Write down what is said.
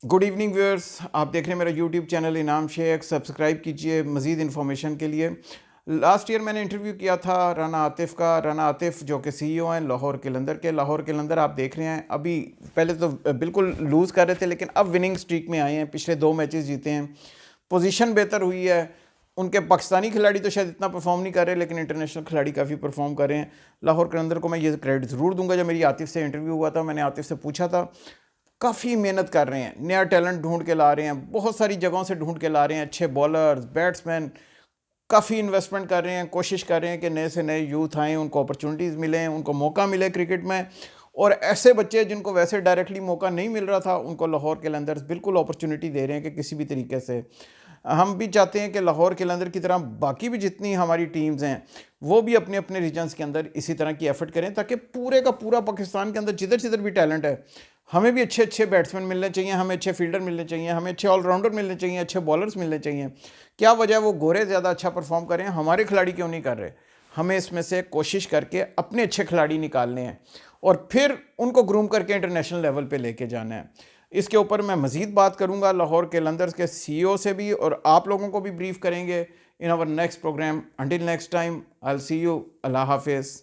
Good evening viewers, आप देख रहे हैं मेरा यूट्यूब चैनल इनाम शेख। सब्सक्राइब कीजिए मज़ीद इन्फॉर्मेशन के लिए। लास्ट ईयर मैंने इंटरव्यू किया था राना आतिफ़ का। राना आतिफ़ जो कि सीईओ हैं लाहौर क़लंदर के। लाहौर क़लंदर आप देख रहे हैं, अभी पहले तो बिल्कुल लूज़ कर रहे थे, लेकिन अब विनिंग स्ट्रीक में आए हैं। पिछले 2 मैचेस जीते हैं, पोजीशन बेहतर हुई है। उनके पाकिस्तानी खिलाड़ी तो शायद इतना परफॉर्म नहीं कर रहे, लेकिन इंटरनेशनल खिलाड़ी काफ़ी परफॉर्म कर रहे हैं। लाहौर क़लंदर को मैं ये क्रेडिट ज़रूर दूंगा। जब मेरी आतिफ़ से इंटरव्यू हुआ था, मैंने आतिफ़ से पूछा था, काफ़ी मेहनत कर रहे हैं, नया टैलेंट ढूंढ के ला रहे हैं, बहुत सारी जगहों से ढूंढ के ला रहे हैं, अच्छे बॉलर्स, बैट्समैन, काफ़ी इन्वेस्टमेंट कर रहे हैं, कोशिश कर रहे हैं कि नए से नए यूथ आएँ, उनको अपॉर्चुनिटीज़ मिलें, उनको मौका मिले क्रिकेट में। और ऐसे बच्चे जिनको वैसे डायरेक्टली मौका नहीं मिल रहा था, उनको लाहौर क़लंदर्स बिल्कुल अपॉर्चुनिटी दे रहे हैं कि किसी भी तरीके से। हम भी चाहते हैं कि लाहौर क़लंदर की तरह बाकी भी जितनी हमारी टीम्स हैं, वो भी अपने अपने रीजन्स के अंदर इसी तरह की एफर्ट करें, ताकि पूरे का पूरा पाकिस्तान के अंदर जिधर जिधर भी टैलेंट है, हमें भी अच्छे अच्छे बैट्समैन मिलने चाहिए, हमें अच्छे फील्डर मिलने चाहिए, हमें अच्छे ऑलराउंडर मिलने चाहिए, अच्छे बॉलर्स मिलने चाहिए। क्या वजह है वो गोरे ज़्यादा अच्छा परफॉर्म करें, हमारे खिलाड़ी क्यों नहीं कर रहे? हमें इसमें से कोशिश करके अपने अच्छे खिलाड़ी निकालने हैं और फिर उनको ग्रूम करके इंटरनेशनल लेवल पे लेके जाना है। इसके ऊपर मैं मज़ीद बात करूँगा लाहौर क़लंदर्स के सीईओ से भी, और आप लोगों को भी ब्रीफ करेंगे in our next program. Until next time, I will see you. अल्लाह हाफिज़।